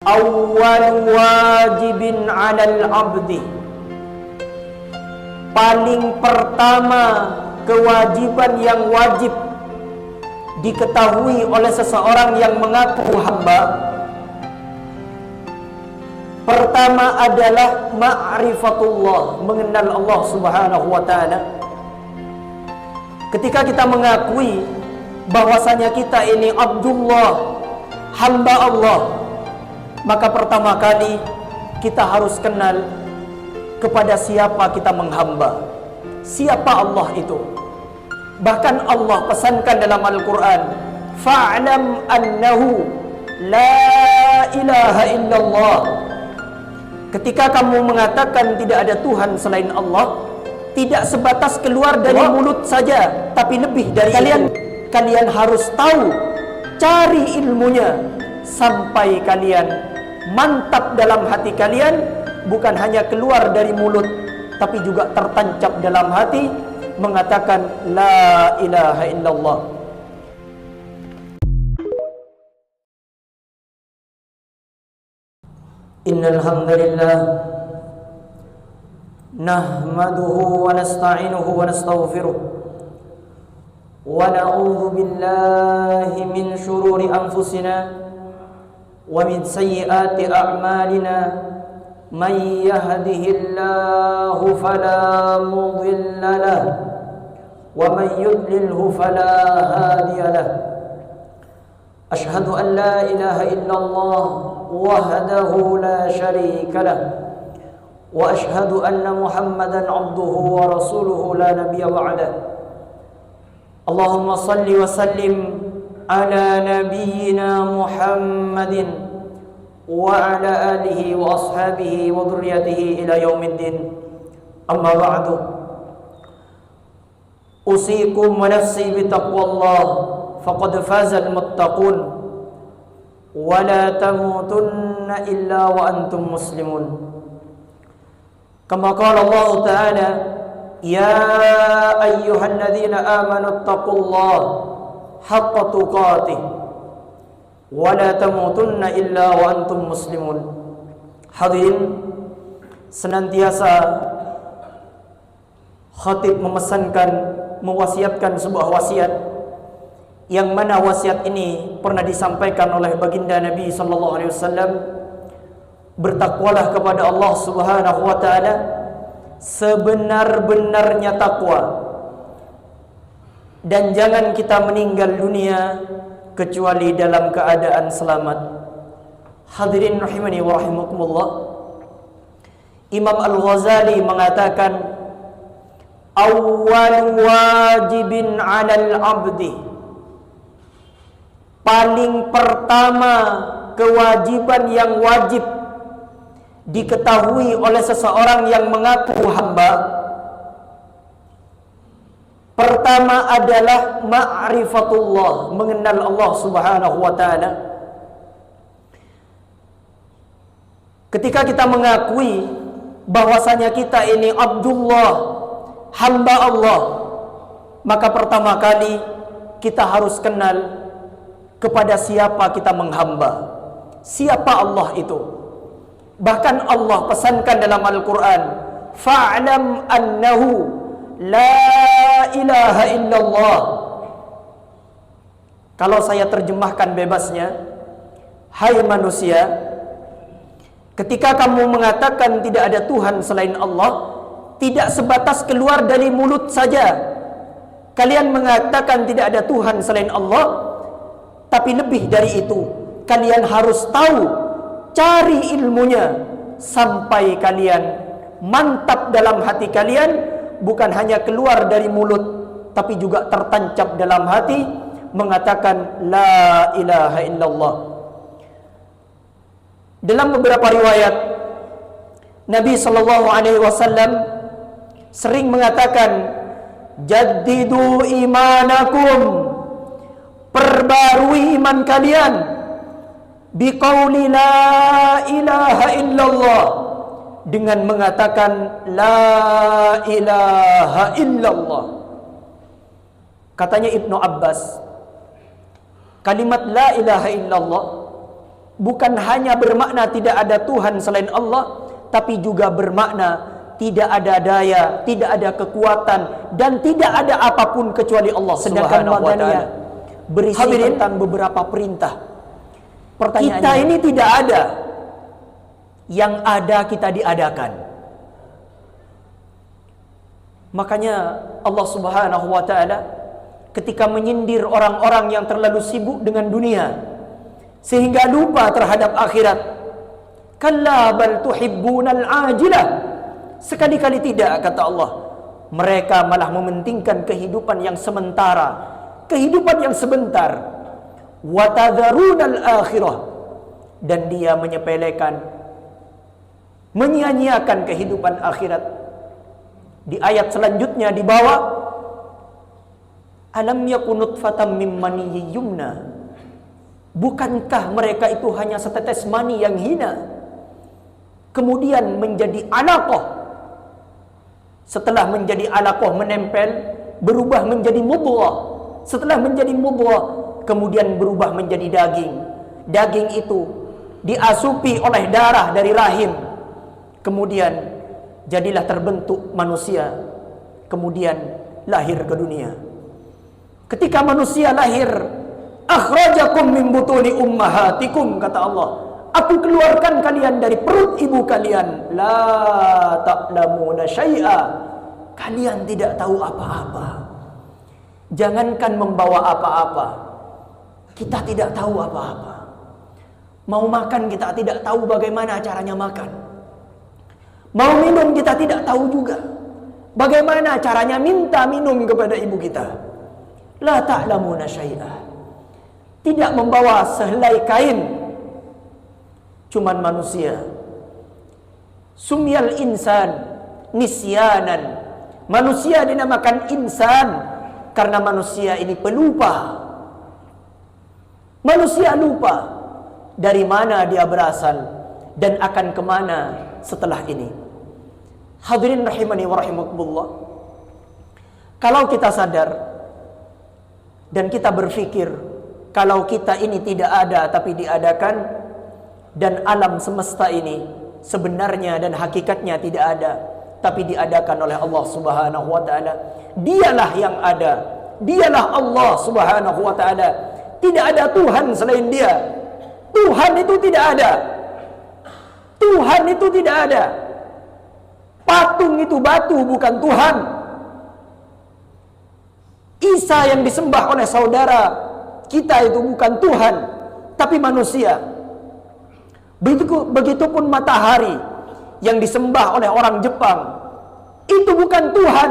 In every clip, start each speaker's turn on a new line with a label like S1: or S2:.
S1: awwal wajibin 'alal 'abdi, paling pertama kewajiban yang wajib diketahui oleh seseorang yang mengaku hamba, pertama adalah ma'rifatullah, mengenal Allah Subhanahu wa taala. Ketika kita mengakui bahwasanya kita ini Abdullah, hamba Allah, maka pertama kali kita harus kenal kepada siapa kita menghamba, siapa Allah itu. Bahkan Allah pesankan dalam Al-Quran, fa'lam annahu la ilaha illallah. Ketika kamu mengatakan tidak ada Tuhan selain Allah, tidak sebatas keluar dari mulut saja, tapi lebih dari kalian harus tahu, cari ilmunya sampai kalian mantap dalam hati kalian, bukan hanya keluar dari mulut tapi juga tertancap dalam hati, mengatakan la ilaha illallah. Innal hamdalillah nahmaduhu wa nasta'inuhu wa nastaghfiruh wa na'udzu billahi min shururi anfusina wa min sayyiati a'malina. Man yahdihillahu fala mudilla lahu wa man yudlilhu fala hadiya lahu. Ashhadu an la ilaha illallah wahdahu la syarika lahu wa ashhadu anna Muhammadan abduhu wa rasuluhu la nabiyya ba'dah. Allahumma salli wa sallim ala nabiyyina Muhammadin wa ala alihi wa ashabihi wa dhurriyyatihi ila yaumiddin. Amma ba'du. Usikum wa nafsi bitaqwallah faqad fazal muttaqun wa la tamutunna illa wa antum muslimun. Kama qala Allah Ta'ala, ya ayyuhalladzina amanu taqullaha haqqa tuqatih wa la tamutunna illa wa antum muslimun. Hadirin, senantiasa khatib memesankan, mewasiatkan sebuah wasiat, yang mana wasiat ini pernah disampaikan oleh baginda Nabi sallallahu alaihi wasallam. Bertakwalah kepada Allah Subhanahu wa taala sebenar-benarnya takwa, dan jangan kita meninggal dunia kecuali dalam keadaan selamat. Hadirin rahimani wa rahimakumullah. Imam Al-Ghazali mengatakan, awwal wajibin 'alal 'abdi, paling pertama kewajiban yang wajib diketahui oleh seseorang yang mengaku hamba, pertama adalah ma'rifatullah, mengenal Allah Subhanahu wa taala. Ketika kita mengakui bahwasanya kita ini Abdullah, hamba Allah, maka pertama kali kita harus kenal kepada siapa kita menghamba, siapa Allah itu. Bahkan Allah pesankan dalam Al-Quran, fa'lam annahu la ilaha illallah. Kalau saya terjemahkan bebasnya, hai manusia, ketika kamu mengatakan tidak ada Tuhan selain Allah, tidak sebatas keluar dari mulut saja kalian mengatakan tidak ada Tuhan selain Allah, tapi lebih dari itu, kalian harus tahu, cari ilmunya sampai kalian mantap dalam hati kalian, bukan hanya keluar dari mulut tapi juga tertancap dalam hati, mengatakan la ilaha illallah. Dalam beberapa riwayat, Nabi sallallahu alaihi wasallam sering mengatakan, jaddidu imanakum, perbarui iman kalian, biqauli la ilaha illallah, dengan mengatakan la ilaha illallah. Katanya Ibnu Abbas, kalimat la ilaha illallah bukan hanya bermakna tidak ada Tuhan selain Allah, tapi juga bermakna tidak ada daya, tidak ada kekuatan, dan tidak ada apapun kecuali Allah. Sedangkan Madaniyah berisi tentang beberapa perintah. Kita ini tidak ada, yang ada kita diadakan. Makanya Allah Subhanahu wa ta'ala ketika menyindir orang-orang yang terlalu sibuk dengan dunia sehingga lupa terhadap akhirat, kalla bal tuhibbunal ajilah, sekali-kali tidak, kata Allah, mereka malah mementingkan kehidupan yang sementara, kehidupan yang sebentar, wa tadharunal akhirah, dan dia menyepelekan, menyia-nyiakan kehidupan akhirat. Di ayat selanjutnya di bawah, alam yakun nutfatam mim maniyyin yumna, bukankah mereka itu hanya setetes mani yang hina kemudian menjadi alaqah, setelah menjadi alaqah menempel berubah menjadi mudghah, setelah menjadi mudghah kemudian berubah menjadi daging, daging itu diasupi oleh darah dari rahim, kemudian jadilah terbentuk manusia, kemudian lahir ke dunia. Ketika manusia lahir, akhrajakum min butuni ummahatikum, kata Allah, aku keluarkan kalian dari perut ibu kalian, la ta'lamuna syai'a, kalian tidak tahu apa-apa. Jangankan membawa apa-apa, kita tidak tahu apa-apa. Mau makan kita tidak tahu bagaimana caranya makan. Mau minum kita tidak tahu juga bagaimana caranya minta minum kepada ibu kita. La ta'lamuna syai'a, tidak membawa sehelai kain, cuman manusia. Sumyal insan nisyanan, manusia dinamakan insan karena manusia ini pelupa. Manusia lupa dari mana dia berasal dan akan kemana setelah ini. Hadirin rahimani wa rahimakumullah, kalau kita sadar dan kita berpikir kalau kita ini tidak ada tapi diadakan, dan alam semesta ini sebenarnya dan hakikatnya tidak ada tapi diadakan oleh Allah Subhanahu wa ta'ala, dialah yang ada, dialah Allah Subhanahu wa ta'ala, tidak ada Tuhan selain dia. Tuhan itu tidak ada, Tuhan itu tidak ada. Patung itu batu, bukan Tuhan. Isa yang disembah oleh saudara kita itu bukan Tuhan, tapi manusia. Begitupun matahari yang disembah oleh orang Jepang, itu bukan Tuhan,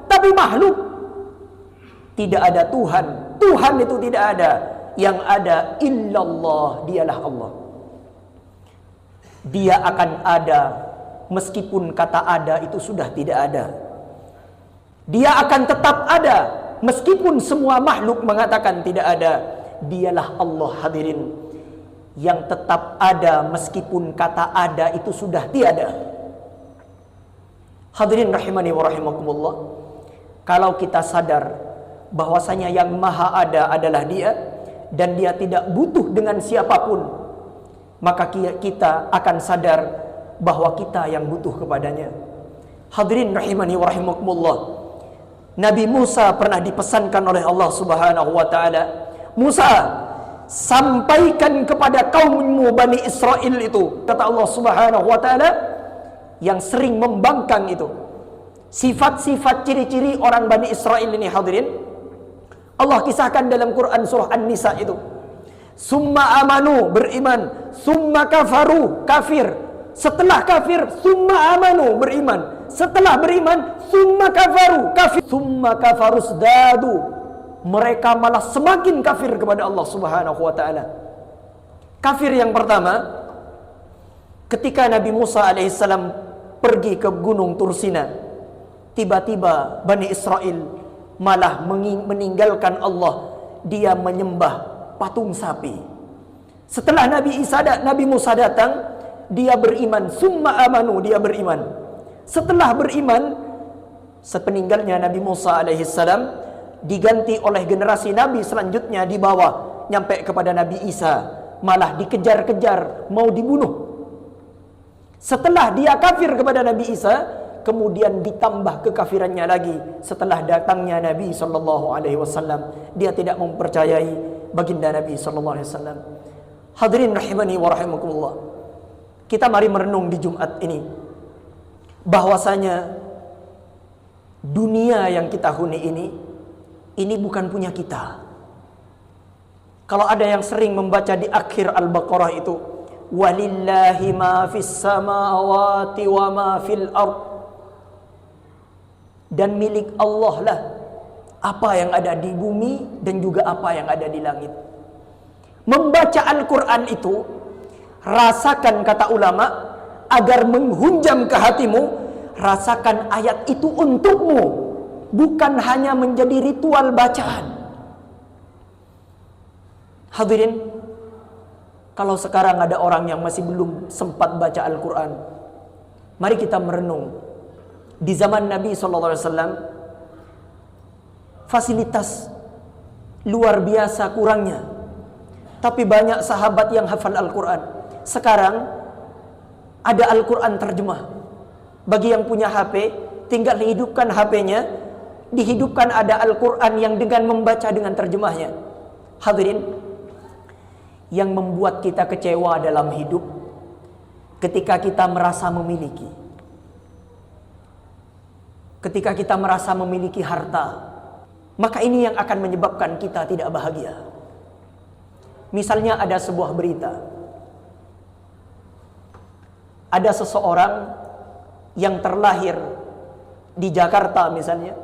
S1: tapi makhluk. Tidak ada Tuhan. Tuhan itu tidak ada. Yang ada illallah, dialah Allah. Dia akan ada meskipun kata ada itu sudah tidak ada. Dia akan tetap ada meskipun semua makhluk mengatakan tidak ada. Dialah Allah, hadirin, yang tetap ada meskipun kata ada itu sudah tiada. Hadirin rahimani wa rahimakumullah, kalau kita sadar bahwasanya yang maha ada adalah dia dan dia tidak butuh dengan siapapun, maka kita akan sadar bahwa kita yang butuh kepadanya. Hadirin rahimani wa rahimakumullah, Nabi Musa pernah dipesankan oleh Allah Subhanahu wa ta'ala, Musa, sampaikan kepada kaummu Bani Israel itu, kata Allah Subhanahu wa ta'ala, yang sering membangkang itu sifat-sifat ciri-ciri orang Bani Israel ini. Hadirin, Allah kisahkan dalam Quran surah An-Nisa itu, summa amanu, beriman, summa kafaru, kafir, setelah kafir, summa amanu, beriman, setelah beriman, summa kafaru, kafir, summa kafarusdadu, mereka malah semakin kafir kepada Allah Subhanahu wa ta'ala. Kafir yang pertama, ketika Nabi Musa alaihissalam pergi ke gunung Tursina, tiba-tiba Bani Israel malah meninggalkan Allah, dia menyembah patung sapi. Setelah Nabi Musa datang, dia beriman, summa amanu, dia beriman. Setelah beriman, sepeninggalnya Nabi Musa alaihissalam diganti oleh generasi Nabi selanjutnya di bawah, nyampe kepada Nabi Isa malah dikejar-kejar, mau dibunuh. Setelah dia kafir kepada Nabi Isa, kemudian ditambah kekafirannya lagi setelah datangnya Nabi sallallahu alaihi wasallam. Dia tidak mempercayai baginda Nabi sallallahu alaihi wasallam. Hadirin rahimani wa rahimakumullah. Kita mari merenung di Jumat ini bahwasanya dunia yang kita huni ini bukan punya kita. Kalau ada yang sering membaca di akhir Al-Baqarah itu, walillahi ma fis samawati wa ma fil ard, dan milik Allah lah apa yang ada di bumi dan juga apa yang ada di langit. Membaca Al-Quran itu, rasakan, kata ulama, agar menghunjam ke hatimu, rasakan ayat itu untukmu, bukan hanya menjadi ritual bacaan. Hadirin, kalau sekarang ada orang yang masih belum sempat baca Al-Quran, mari kita merenung. Di zaman Nabi SAW, fasilitas luar biasa kurangnya, tapi banyak sahabat yang hafal Al-Quran. Sekarang ada Al-Quran terjemah. Bagi yang punya HP, tinggal hidupkan HP-nya, dihidupkan ada Al-Quran yang dengan membaca dengan terjemahnya. Hadirin, yang membuat kita kecewa dalam hidup ketika kita merasa memiliki. Ketika kita merasa memiliki harta, maka ini yang akan menyebabkan kita tidak bahagia. Misalnya ada sebuah berita, ada seseorang yang terlahir di Jakarta misalnya,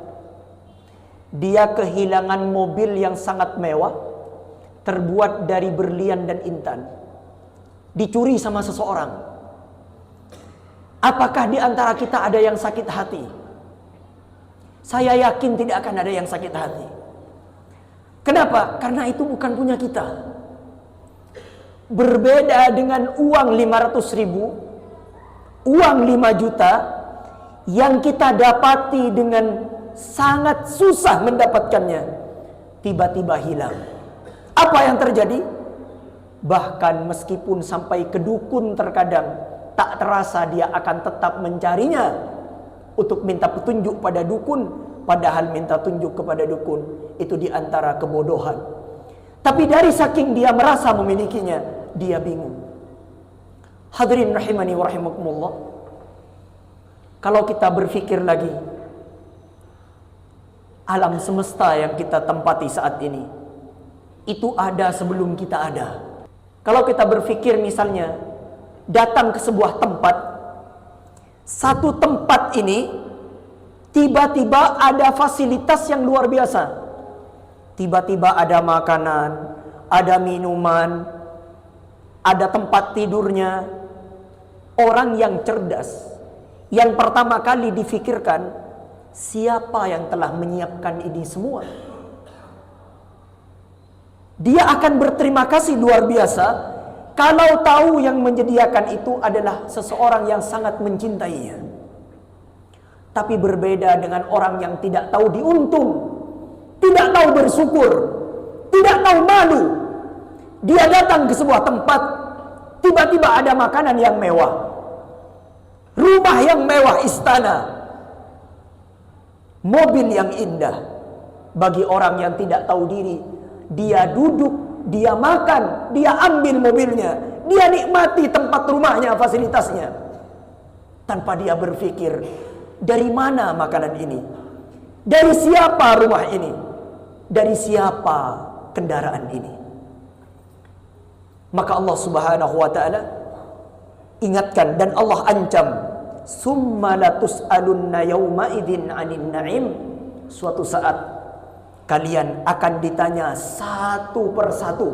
S1: dia kehilangan mobil yang sangat mewah, terbuat dari berlian dan intan, dicuri sama seseorang. Apakah di antara kita ada yang sakit hati? Saya yakin tidak akan ada yang sakit hati. Kenapa? Karena itu bukan punya kita. Berbeda dengan uang 500.000, uang 5 juta yang kita dapati dengan sangat susah mendapatkannya, tiba-tiba hilang. Apa yang terjadi? Bahkan meskipun sampai ke dukun terkadang, tak terasa dia akan tetap mencarinya untuk minta petunjuk pada dukun, padahal minta tunjuk kepada dukun itu diantara kebodohan. Tapi dari saking dia merasa memilikinya, dia bingung. Hadirin rahimani wa rahimakumullah. Kalau kita berpikir lagi, alam semesta yang kita tempati saat ini, itu ada sebelum kita ada. Kalau kita berpikir misalnya datang ke sebuah tempat, satu tempat ini tiba-tiba ada fasilitas yang luar biasa. Tiba-tiba ada makanan, ada minuman, ada tempat tidurnya. Orang yang cerdas, yang pertama kali difikirkan, siapa yang telah menyiapkan ini semua? Dia akan berterima kasih luar biasa kalau tahu yang menyediakan itu adalah seseorang yang sangat mencintainya. Tapi berbeda dengan orang yang tidak tahu diuntung, tidak tahu bersyukur, tidak tahu malu. Dia datang ke sebuah tempat, tiba-tiba ada makanan yang mewah, rumah yang mewah, istana, mobil yang indah. Bagi orang yang tidak tahu diri, dia duduk, dia makan, dia ambil mobilnya, dia nikmati tempat rumahnya, fasilitasnya, tanpa dia berpikir, dari mana makanan ini? Dari siapa rumah ini? Dari siapa kendaraan ini? Maka Allah Subhanahu wa ta'ala ingatkan dan Allah ancam, summa latus'alunna yawma idzin 'anil na'im. Suatu saat kalian akan ditanya satu persatu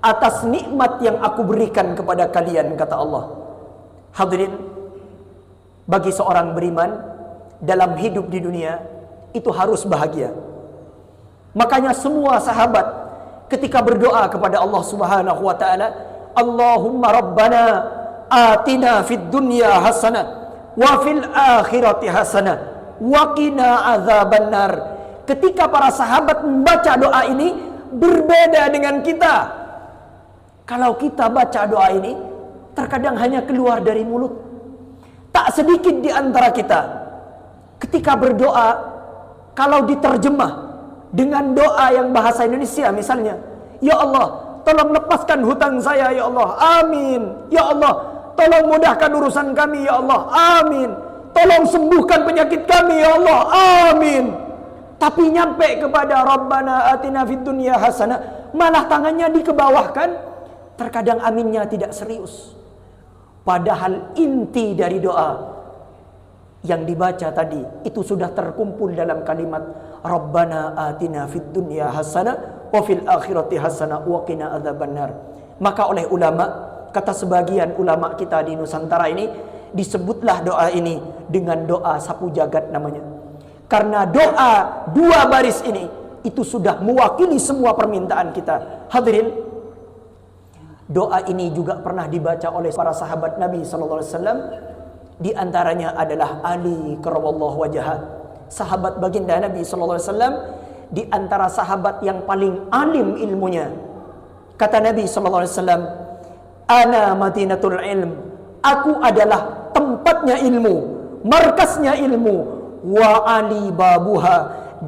S1: atas nikmat yang aku berikan kepada kalian, kata Allah. Hadirin, bagi seorang beriman dalam hidup di dunia itu harus bahagia. Makanya semua sahabat ketika berdoa kepada Allah Subhanahu wa ta'ala, Allahumma rabbana atina fid dunya hasanah wa fil akhirati hasanah wa qina adzabannar. Ketika para sahabat membaca doa ini berbeda dengan kita. Kalau kita baca doa ini, terkadang hanya keluar dari mulut. Tak sedikit di antara kita ketika berdoa, kalau diterjemah dengan doa yang bahasa Indonesia misalnya, ya Allah, tolong lepaskan hutang saya ya Allah, amin. Ya Allah, tolong mudahkan urusan kami ya Allah, amin. Tolong sembuhkan penyakit kami ya Allah, amin. Tapi nyampe kepada Rabbana atina fid dunya hasanah, malah tangannya dikebawahkan. Terkadang aminnya tidak serius. Padahal inti dari doa yang dibaca tadi itu sudah terkumpul dalam kalimat Rabbana atina fid dunya hasanah wa fil akhirati hasanah wa qina adzabannar. Maka oleh ulama, kata sebagian ulama kita di Nusantara ini, disebutlah doa ini dengan doa sapu jagat namanya. Karena doa dua baris ini itu sudah mewakili semua permintaan kita. Hadirin, doa ini juga pernah dibaca oleh para sahabat Nabi sallallahu alaihi wasallam. Di antaranya adalah Ali karramallahu wajhah, sahabat baginda Nabi sallallahu alaihi wasallam, di antara sahabat yang paling alim ilmunya. Kata Nabi sallallahu alaihi wasallam, "Ana madinatul ilm." Aku adalah tempatnya ilmu, markasnya ilmu. Wa Ali babuha,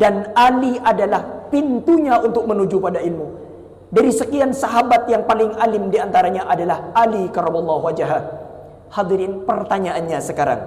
S1: dan Ali adalah pintunya untuk menuju pada ilmu. Dari sekian sahabat yang paling alim di antaranya adalah Ali karramallahu wajhah. Hadirin, pertanyaannya sekarang,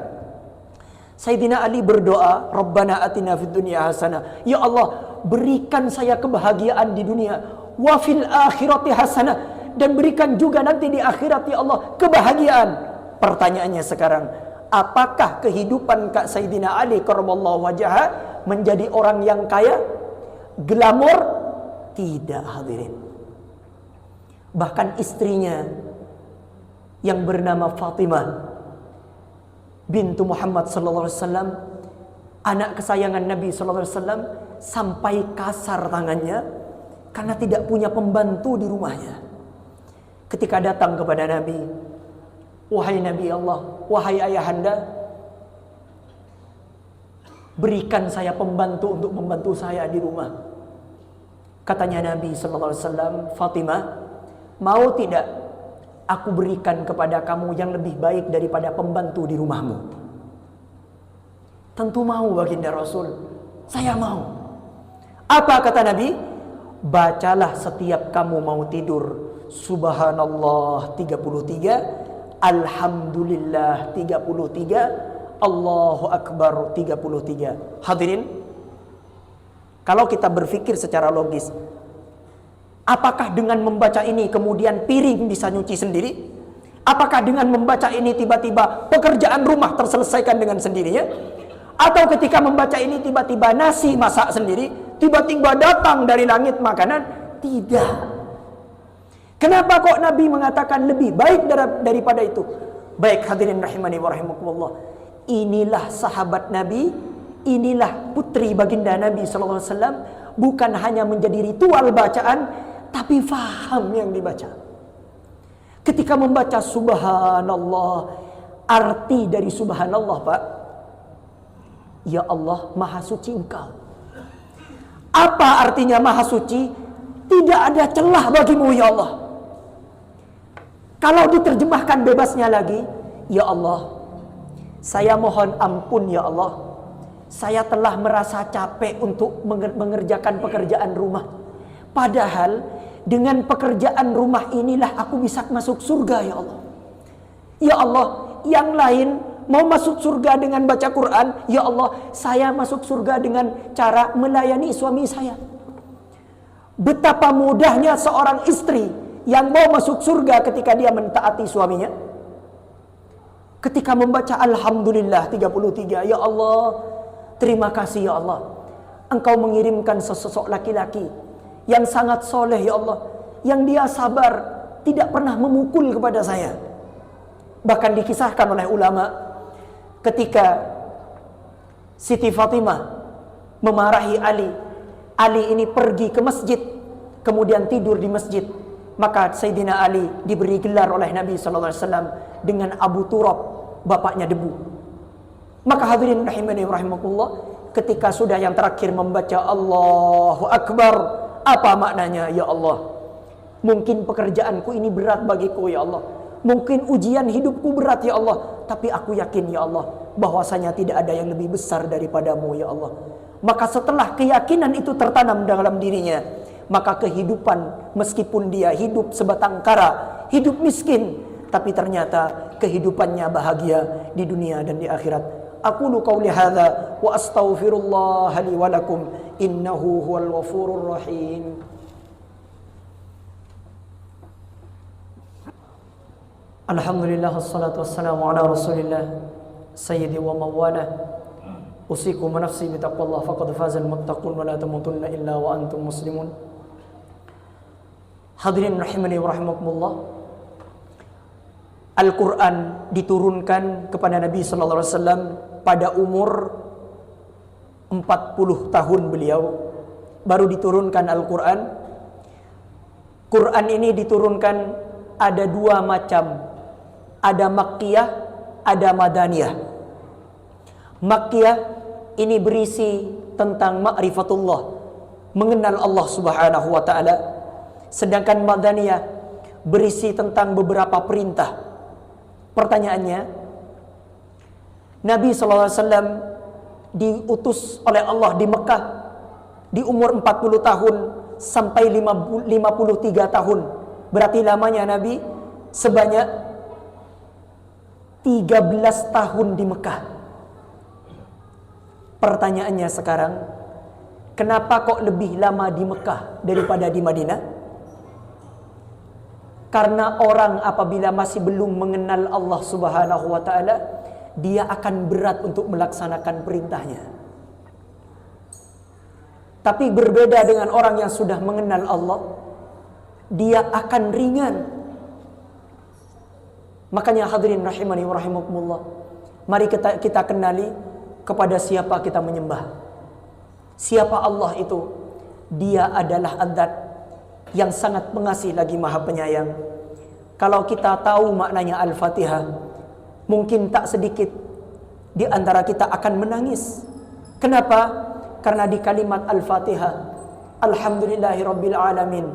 S1: Sayyidina Ali berdoa, Rabbana atina fid dunya hasanah, ya Allah, berikan saya kebahagiaan di dunia, wa fil akhirati hasanah, dan berikan juga nanti di akhirat ya Allah kebahagiaan. Pertanyaannya sekarang, apakah kehidupan Kak Sayyidina Ali karramallahu wajhah menjadi orang yang kaya, glamor? Tidak, hadirin. Bahkan istrinya yang bernama Fatimah bintu Muhammad sallallahu alaihi wasallam, anak kesayangan Nabi sallallahu alaihi wasallam, sampai kasar tangannya karena tidak punya pembantu di rumahnya. Ketika datang kepada Nabi, wahai Nabi Allah, wahai ayahanda, berikan saya pembantu untuk membantu saya di rumah. Katanya Nabi sallallahu alaihi wasallam, Fatimah, mau tidak aku berikan kepada kamu yang lebih baik daripada pembantu di rumahmu? Tentu mau baginda Rasul, saya mau. Apa kata Nabi? Bacalah setiap kamu mau tidur Subhanallah 33, Alhamdulillah 33, Allahu Akbar 33. Hadirin, kalau kita berpikir secara logis, apakah dengan membaca ini kemudian piring bisa nyuci sendiri? Apakah dengan membaca ini tiba-tiba pekerjaan rumah terselesaikan dengan sendirinya? Atau ketika membaca ini tiba-tiba nasi masak sendiri, tiba-tiba datang dari langit makanan? Tidak. Kenapa kok Nabi mengatakan lebih baik daripada itu? Baik, hadirin rahimani wa rahimakumullah. Inilah sahabat Nabi, inilah putri baginda Nabi sallallahu alaihi wasallam, bukan hanya menjadi ritual bacaan, tapi faham yang dibaca. Ketika membaca subhanallah, arti dari subhanallah, Pak, ya Allah, maha suci Engkau. Apa artinya maha suci? Tidak ada celah bagimu ya Allah. Kalau diterjemahkan bebasnya lagi, ya Allah, saya mohon ampun ya Allah, saya telah merasa capek untuk mengerjakan pekerjaan rumah. Padahal dengan pekerjaan rumah inilah aku bisa masuk surga ya Allah. Ya Allah, yang lain mau masuk surga dengan baca Quran, ya Allah, saya masuk surga dengan cara melayani suami saya. Betapa mudahnya seorang istri yang mau masuk surga ketika dia mentaati suaminya. Ketika membaca Alhamdulillah 33, ya Allah, terima kasih ya Allah, Engkau mengirimkan sesosok laki-laki yang sangat soleh ya Allah, yang dia sabar, tidak pernah memukul kepada saya. Bahkan dikisahkan oleh ulama, ketika Siti Fatimah memarahi Ali, Ali ini pergi ke masjid, kemudian tidur di masjid, maka Sayyidina Ali diberi gelar oleh Nabi SAW dengan Abu Turab, bapaknya debu. Maka hadirin rahimani rahimakumullah, ketika sudah yang terakhir membaca Allahu Akbar, apa maknanya ya Allah? Mungkin pekerjaanku ini berat bagiku ya Allah. Mungkin ujian hidupku berat ya Allah. Tapi aku yakin ya Allah, bahwasanya tidak ada yang lebih besar daripadamu ya Allah. Maka setelah keyakinan itu tertanam dalam dirinya, maka kehidupan, meskipun dia hidup sebatang kara, hidup miskin, tapi ternyata kehidupannya bahagia di dunia dan di akhirat. Aqulu qawli hadza wa astaghfirullah li wa lakum innahu huwal ghafurur rahim. Alhamdulillah wassalatu wassalamu ala Rasulillah sayyidi wa mawala. Usikum wa nafsi bi taqwallah faqad fazal muttaqun wa la tamutunna illa wa antum muslimun. Hadirin rahimani wa rahimakumullah. Al-Quran diturunkan kepada Nabi sallallahu alaihi wasallam pada umur 40 tahun beliau baru diturunkan Al-Quran. Quran ini diturunkan ada dua macam. Ada Makkiyah, ada Madaniyah. Makkiyah ini berisi tentang ma'rifatullah, mengenal Allah Subhanahu wa taala. Sedangkan Madaniyah berisi tentang beberapa perintah. Pertanyaannya, Nabi SAW diutus oleh Allah di Mekah di umur 40 tahun sampai 53 tahun. Berarti lamanya Nabi sebanyak 13 tahun di Mekah. Pertanyaannya sekarang, kenapa kok lebih lama di Mekah daripada di Madinah? Karena orang apabila masih belum mengenal Allah Subhanahu wa taala, dia akan berat untuk melaksanakan perintahnya. Tapi berbeda dengan orang yang sudah mengenal Allah, dia akan ringan. Makanya hadirin rahimani wa rahimakumullah, mari kita kenali kepada siapa kita menyembah. Siapa Allah itu? Dia adalah Adzat yang sangat pengasih lagi maha penyayang. Kalau kita tahu maknanya Al-Fatihah, mungkin tak sedikit di antara kita akan menangis. Kenapa? Karena di kalimat Al-Fatihah, Alhamdulillahi Rabbil Alamin,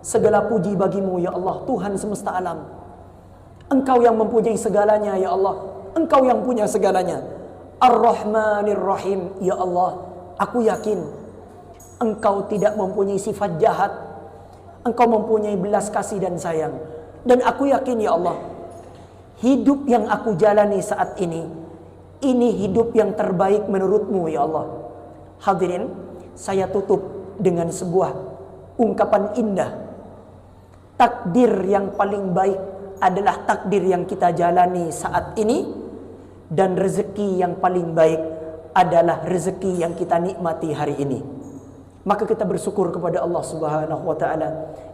S1: segala puji bagimu ya Allah, Tuhan semesta alam. Engkau yang mempunyai segalanya ya Allah, Engkau yang punya segalanya. Ar-Rahmanir Rahim, ya Allah, aku yakin Engkau tidak mempunyai sifat jahat. Engkau mempunyai belas kasih dan sayang. Dan aku yakin ya Allah, hidup yang aku jalani saat ini hidup yang terbaik menurut-Mu ya Allah. Hadirin, saya tutup dengan sebuah ungkapan indah. Takdir yang paling baik adalah takdir yang kita jalani saat ini, dan rezeki yang paling baik adalah rezeki yang kita nikmati hari ini. Maka kita bersyukur kepada Allah Subhanahu wa taala.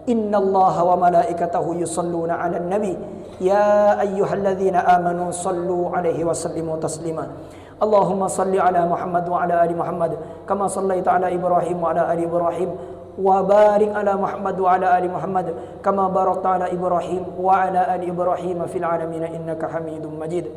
S1: Innallaha wa malaikatahu yusholluna 'alan nabi ya ayyuhalladzina amanu shallu 'alaihi wa sallimu taslima. Allahumma shalli 'ala Muhammad wa 'ala ali Muhammad kama shallaita 'ala Ibrahim wa 'ala ali Ibrahim wa barik 'ala Muhammad wa 'ala ali Muhammad kama barakta 'ala Ibrahim wa 'ala ali Ibrahim fil 'alamin innaka Hamidum Majid.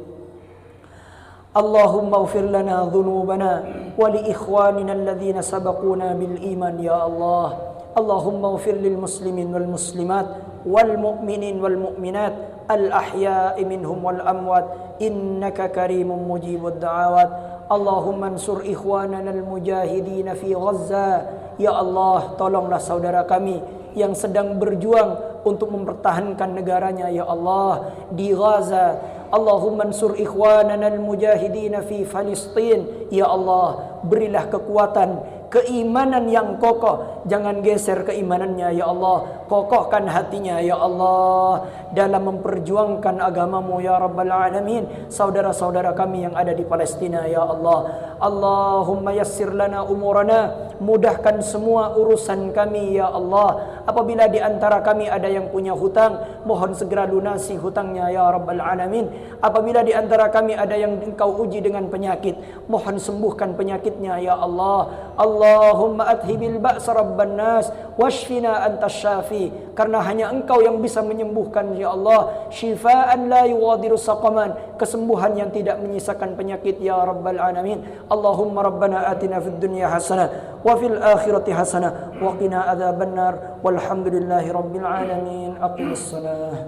S1: Allahumma ighfir lana dhunubana wa li ikhwanina alladhina sabaquna bil iman ya Allah. Allahumma ighfir lil muslimin wal muslimat wal mu'minin wal mu'minat al ahya'i minhum wal amwat innaka karimun mujibud da'awat. Allahumma ansur ikhwanana al mujahidin fi Gaza. Ya Allah, tolonglah saudara kami yang sedang berjuang untuk mempertahankan negaranya ya Allah di Gaza. Allahumma ansur ikhwanana al-mujahidin fi Palestin. Ya Allah, berilah kekuatan, keimanan yang kokoh. Jangan geser keimanannya ya Allah. Kokohkan hatinya ya Allah dalam memperjuangkan agamamu ya Rabbal Alamin. Saudara-saudara kami yang ada di Palestina ya Allah. Allahumma yassir lana umurana, mudahkan semua urusan kami ya Allah. Apabila di antara kami ada yang punya hutang, mohon segera lunasi hutangnya ya Rabbal Alamin. Apabila di antara kami ada yang Engkau uji dengan penyakit, mohon sembuhkan penyakitnya ya Allah. Allahumma adhibil ba'sa rabban nas washfina antas syafi. Karena hanya Engkau yang bisa menyembuhkan ya Allah. Shifaan la yughadiru saqaman, kesembuhan yang tidak menyisakan penyakit ya Rabbal Alamin. Allahumma rabbana atina fid dunya hasanah wa fil akhirati hasanah wa qina adzabannar walhamdulillahi rabbil alamin. Aqimissalah.